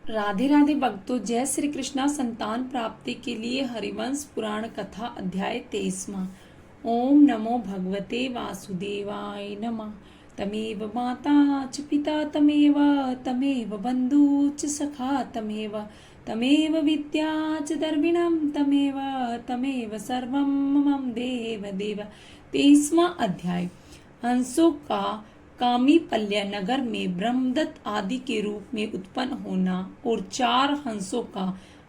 राधे राधे भक्तों, जय श्री कृष्णा। संतान प्राप्ति के लिए हरिवंश पुराण कथा अध्याय 23वां। ओम नमो भगवते वासुदेवाय नमः। तमेव माता च पिता तमेव तमेव बंधु च सखा तमेव तमेव विद्या च दर्विणं तमेव तमेव सर्वं मम देव देव। 23वां अध्याय। हंसों का कामीपल्य नगर में ब्रह्मदत्त आदि के रूप में उत्पन्न होना और 4 हंसों का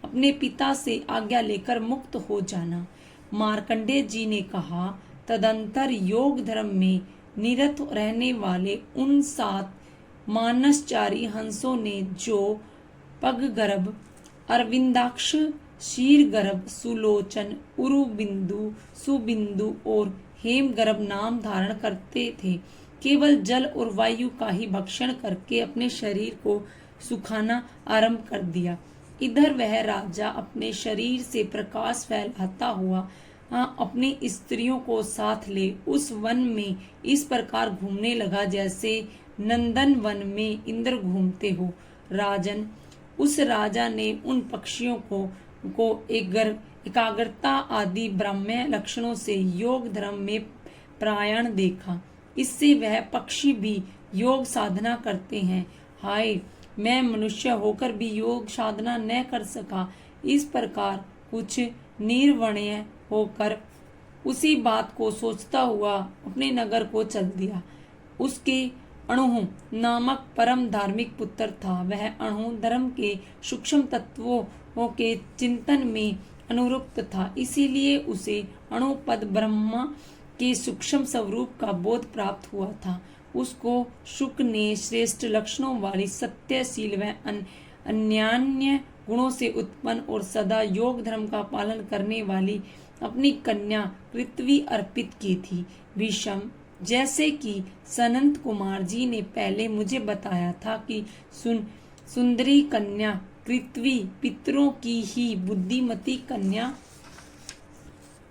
अपने पिता से आज्ञा लेकर मुक्त हो जाना। मार्कंडेय जी ने कहा, तदंतर योग धर्म में निरत रहने वाले उन 7 मानसचारी हंसों ने जो पगगर्भ, अरविंदाक्ष, शीरगर्भ, सुलोचन, उरुबिंदु, सुबिंदु और हेमगर्भ नाम धारण करते थे, केवल जल और वायु का ही भक्षण करके अपने शरीर को सुखाना आरंभ कर दिया। इधर वह राजा अपने शरीर से प्रकाश फैलाता हुआ अपनी स्त्रियों को साथ ले उस वन में इस प्रकार घूमने लगा जैसे नंदन वन में इंद्र घूमते हो। राजन, उस राजा ने उन पक्षियों को एकाग्रता आदि ब्राह्म्य लक्षणों से योग धर्म में प्रायण देखा। इससे वह पक्षी भी योग साधना करते हैं। हाय, मैं मनुष्य होकर भी योग साधना न कर सका। इस प्रकार कुछ निर्वण्य होकर उसी बात को सोचता हुआ अपने नगर को चल दिया। उसके अणु नामक परम धार्मिक पुत्र था। वह अणु धर्म के सूक्ष्म तत्वों के चिंतन में अनुरक्त था, इसीलिए उसे अणुपद ब्रह्मा के सूक्ष्म स्वरूप का बोध प्राप्त हुआ था। उसको शुक ने श्रेष्ठ लक्षणों वाली सत्यशील व अन्यान्य गुणों से उत्पन्न और सदा योग धर्म का पालन करने वाली अपनी कन्या कृत्वी अर्पित की थी। भीषम, जैसे कि सनंत कुमार जी ने पहले मुझे बताया था कि सुंदरी कन्या कृत्वी पितरों की ही बुद्धिमती कन्या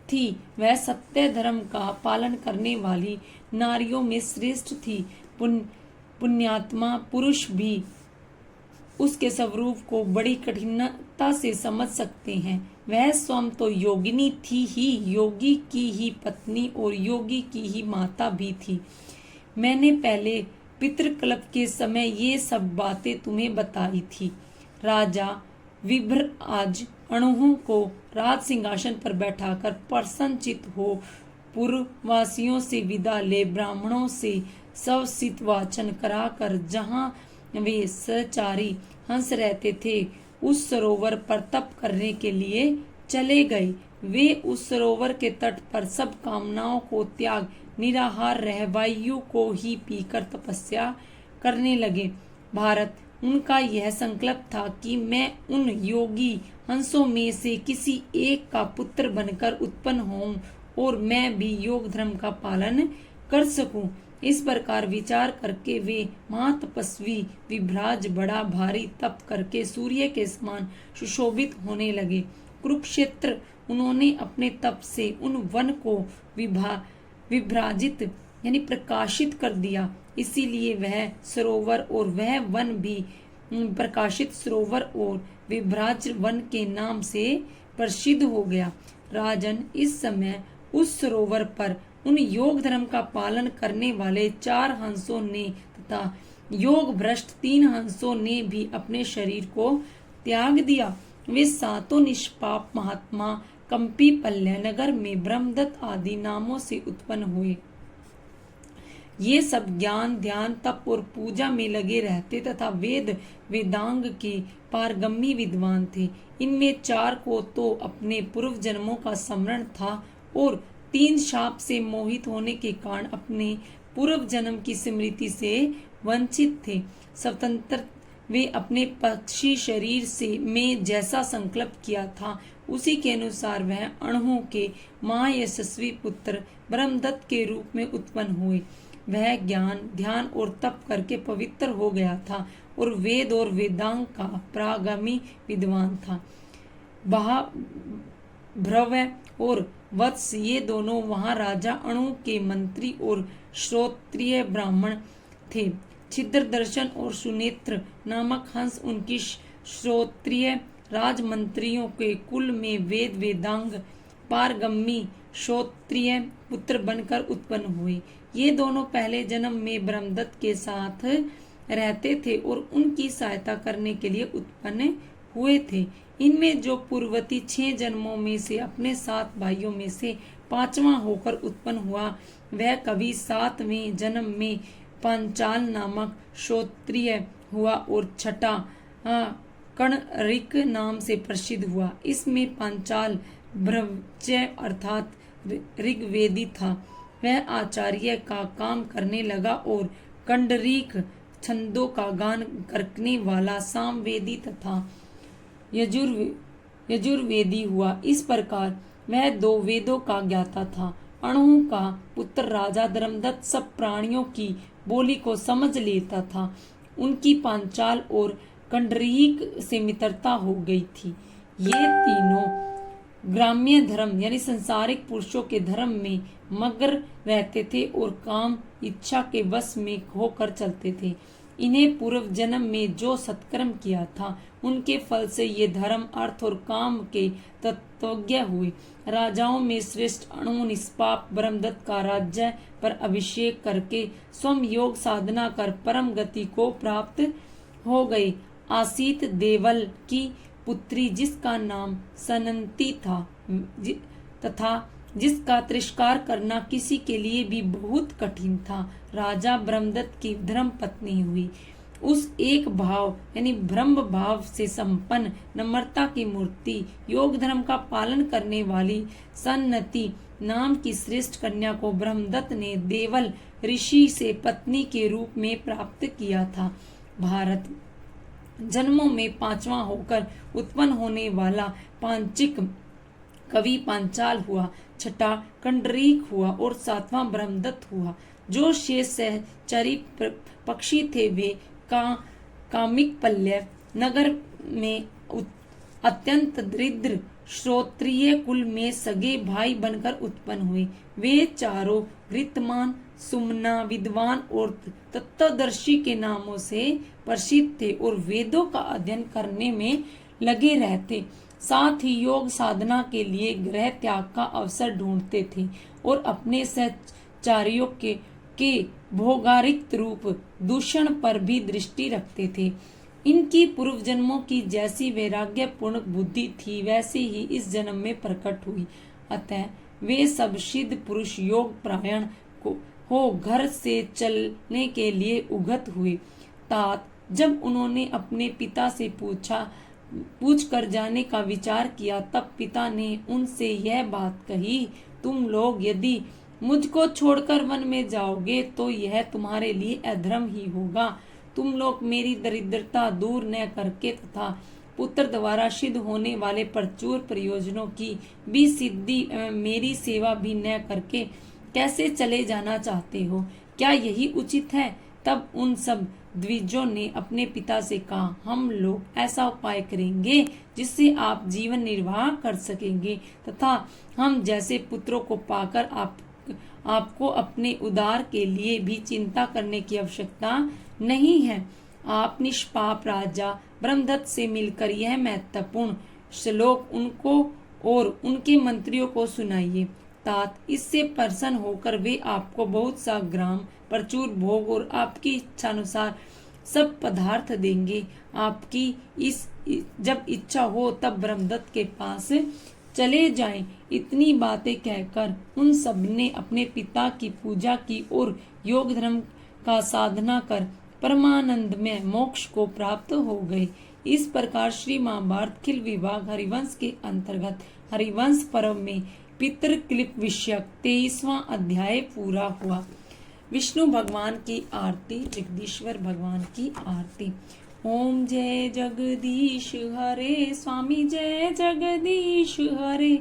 थी। वह सत्य धर्म का पालन करने वाली नारियों में श्रेष्ठ थी। पुण्यात्मा पुरुष भी उसके स्वरूप को बड़ी कठिनता से समझ सकते हैं। वह स्वयं तो योगिनी थी ही, योगी की ही पत्नी और योगी की ही माता भी थी। मैंने पहले पितृकल्प के समय ये सब बातें तुम्हें बताई थी। राजा विभ्र आज अणुओं को राज सिंहासन पर बैठाकर प्रसन्नचित हो पूर्ववासियों से विदा ले ब्राह्मणों से सवसित वाचन कराकर जहाँ वे सचारी हंस रहते थे उस सरोवर पर तप करने के लिए चले गए। वे उस सरोवर के तट पर सब कामनाओं को त्याग निराहार रह वायु को ही पीकर तपस्या करने लगे। भारत, उनका यह संकल्प था कि मैं उन योगी हंसों में से किसी एक का पुत्र बनकर उत्पन्न होऊं और मैं भी योग धर्म का पालन कर सकूं। इस प्रकार विचार करके वे महातपस्वी विभ्राज बड़ा भारी तप करके सूर्य के समान सुशोभित होने लगे। कुरुक्षेत्र उन्होंने अपने तप से उन वन को विभ्राजित यानी प्रकाशित कर दिया, इसीलिए वह सरोवर और वह वन भी प्रकाशित सरोवर और विभ्राज वन के नाम से प्रसिद्ध हो गया। राजन, इस समय उस सरोवर पर उन योग धर्म का पालन करने वाले 4 हंसों ने तथा योग भ्रष्ट 3 हंसों ने भी अपने शरीर को त्याग दिया। वे 7 निष्पाप महात्मा कंपीपल्य नगर में ब्रह्मदत्त आदि नामों से उत्पन्न हुए। ये सब ज्ञान, ध्यान, तप और पूजा में लगे रहते तथा वेद वेदांग के पारगम्य विद्वान थे। इनमें 4 को तो अपने पूर्व जन्मों का स्मरण था और 3 शाप से मोहित होने के कारण अपने पूर्व जन्म की स्मृति से वंचित थे। स्वतंत्र वे अपने पक्षी शरीर से में जैसा संकल्प किया था उसी के अनुसार वह अणुओं के महायशस्वी पुत्र ब्रह्मदत्त के रूप में उत्पन्न हुए। वह ज्ञान, ध्यान और तप करके पवित्र हो गया था और वेद और वेदांग का प्रागामी विद्वान था। भ्रव्य और वत्स ये दोनों वहां राजा अणु के मंत्री और श्रोत्रिय ब्राह्मण थे। छिद्र दर्शन और सुनेत्र नामक हंस उनकी श्रोत्रिय राजमंत्रियों के कुल में वेद वेदांग पारगम्मी श्रोत्रिय पुत्र बनकर उत्पन्न हुए। ये दोनों पहले जन्म में ब्रह्मदत्त के साथ रहते थे और उनकी सहायता करने के लिए उत्पन्न हुए थे। इनमें जो पूर्ववर्ती 6 जन्मों में से अपने 7 भाइयों में से 5वां होकर उत्पन्न हुआ, वह कभी 7वें जन्म में पांचाल नामक श्रोत्रिय हुआ और छठा कणरिक नाम से प्रसिद्ध हुआ। इसमें पांचाल ब्रह्मचर्य अर्थात ऋग्वेदी था, वह आचार्य का काम करने लगा, और कंडरीक छंदों का गान करने वाला सामवेदी तथा यजुर्वेदी हुआ। इस प्रकार वह 2 वेदों का ज्ञाता था। अणु का पुत्र राजा धर्मदत्त सब प्राणियों की बोली को समझ लेता था। उनकी पांचाल और कंडरीक से मित्रता हो गई थी। ये तीनों ग्राम्य धर्म यानी संसारिक पुरुषों के धर्म में मग्न रहते थे और काम इच्छा के वश में होकर चलते थे। इन्हें पूर्व जन्म में जो सत्कर्म किया था, उनके फल से ये धर्म अर्थ और काम के तत्वज्ञ हुए। राजाओं में श्रेष्ठ अणु निष्पाप ब्रह्मदत्त का राज्य पर अभिषेक करके स्वयं योग साधना कर परम गति को प्राप्त हो गए। आसीत देवल की पुत्री जिसका नाम सनंती था तथा जिसका तिरस्कार करना किसी के लिए भी बहुत कठिन था, राजा ब्रह्मदत्त की धर्म पत्नी हुई। उस एक भाव यानी ब्रह्म भाव से संपन्न नम्रता की मूर्ति योग धर्म का पालन करने वाली सन्नति नाम की श्रेष्ठ कन्या को ब्रह्मदत्त ने देवल ऋषि से पत्नी के रूप में प्राप्त किया था। भारत जन्मों में 5वां होकर उत्पन्न होने वाला पांचिक कवि पांचाल हुआ, छठा कंडरीक हुआ और 7वां ब्रह्मदत्त हुआ। जो शेष सहचरी पक्षी थे वे कामिक पल्लव नगर में अत्यंत दरिद्र श्रोत्रिय कुल में सगे भाई बनकर उत्पन्न हुए। वे चारों गृतमान, सुमना, विद्वान और तत्वदर्शी के नामों से प्रसिद्ध थे और वेदों का अध्ययन करने में लगे रहते, साथ ही योग साधना के लिए गृह त्याग का अवसर ढूंढते थे और अपने सहचारियों के भोगारिक रूप दूषण पर भी दृष्टि रखते थे। इनकी पूर्व जन्मों की जैसी वैराग्यपूर्ण बुद्धि थी, वैसे ही इस जन्म में प्रकट हुई। अतः वे सब सिद्ध पुरुष योग प्रायण हो घर से चलने के लिए उगत हुए। तात जब उन्होंने अपने पिता से पूछ कर जाने का विचार किया, तब पिता ने उनसे यह बात कही, तुम लोग यदि मुझको छोड़कर वन में जाओगे तो यह तुम्हारे लिए अधर्म ही होगा। तुम लोग मेरी दरिद्रता दूर न करके तथा पुत्र द्वारा सिद्ध होने वाले प्रचुर प्रयोजनों की भी सिद्धि मेरी सेवा भी न करके कैसे चले जाना चाहते हो? क्या यही उचित है? तब उन सब द्विजों ने अपने पिता से कहा, हम लोग ऐसा उपाय करेंगे जिससे आप जीवन निर्वाह कर सकेंगे तथा हम जैसे पुत्रों को पाकर आपको अपने उद्धार के लिए भी चिंता करने की आवश्यकता नहीं है। आप निष्पाप राजा ब्रह्मदत्त से मिलकर यह महत्वपूर्ण श्लोक उनको और उनके मंत्रियों को सुनाइए। तात इससे प्रसन्न होकर वे आपको बहुत सा ग्राम, प्रचुर भोग और आपकी इच्छा अनुसार सब पदार्थ देंगे। आपकी जब इच्छा हो तब ब्रह्मदत्त के पास चले जाएं। इतनी बातें कहकर उन सब ने अपने पिता की पूजा की और योग धर्म का साधना कर परमानंद में मोक्ष को प्राप्त हो गए। इस प्रकार श्री महाभारत खिल विभाग हरिवंश के अंतर्गत हरिवंश पर्व में पितृक्लिप विषयक 23वां अध्याय पूरा हुआ। विष्णु भगवान की आरती, जगदीश्वर भगवान की आरती। ओम जय जगदीश हरे, स्वामी जय जगदीश हरे,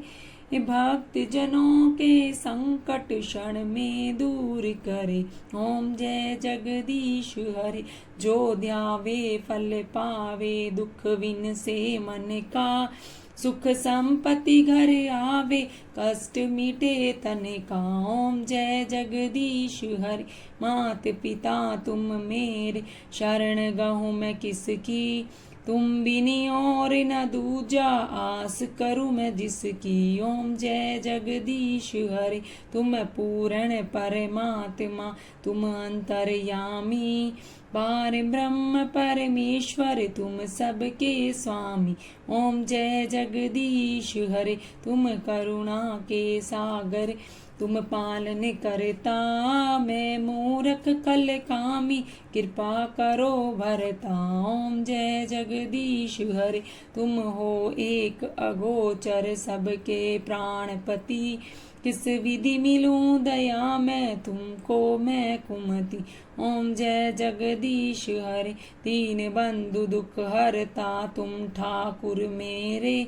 भक्त जनों के संकट क्षण में दूर करे। ओम जय जगदीश हरे, जो ध्यावे फल पावे, दुख विन से मन का, सुख संपत्ति घर आवे, कष्ट मिटे तन का। ओम जय जगदीश हरि, मात पिता तुम मेरे, शरण गहूँ मैं किसकी, तुम बिनी और न दूजा आस करूँ मैं जिसकी। ओम जय जगदीश हरे, तुम पूर्ण परमात्मा, तुम अंतर्यामी, पार ब्रह्म परमेश्वर, तुम सबके स्वामी। ओम जय जगदीश हरे, तुम करुणा के सागर, तुम पालन करता, मैं मूरख कल कामी, कृपा करो भरता। ओम जय जगदीश हरे, तुम हो एक अगोचर, सबके प्राणपति, किस विधि मिलूं दया मैं तुमको मैं कुमति। ओम जय जगदीश हरे, दीन बंधु दुख हरता, तुम ठाकुर मेरे,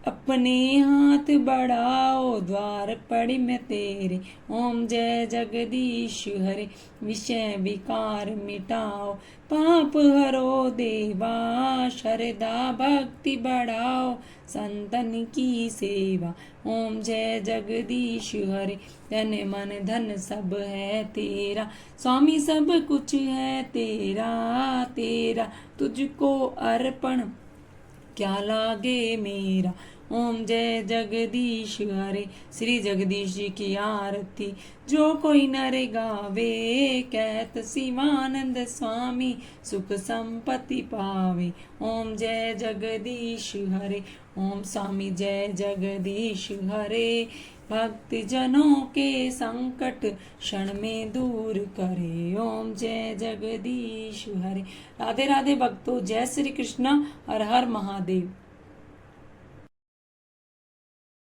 अपने हाथ बढ़ाओ, द्वार पड़ी मैं तेरे। ओम जय जगदीश हरे, विषय विकार मिटाओ, पाप हरो देवा, श्रद्धा भक्ति बढ़ाओ, संतन की सेवा। ओम जय जगदीश हरे, तन मन धन सब है तेरा, स्वामी सब कुछ है तेरा तेरा, तुझको अर्पण क्या लागे मेरा। ओम जय जगदीश हरे, श्री जगदीश जी की आरती जो कोई नर गावे, कहत शिवानंद स्वामी सुख संपत्ति पावे। ओम जय जगदीश हरे, ओम स्वामी जय जगदीश हरे, भक्त जनों के संकट क्षण में दूर करे। ओम जय जगदीश हरे। राधे राधे भक्तों, जय श्री कृष्ण, हर हर महादेव।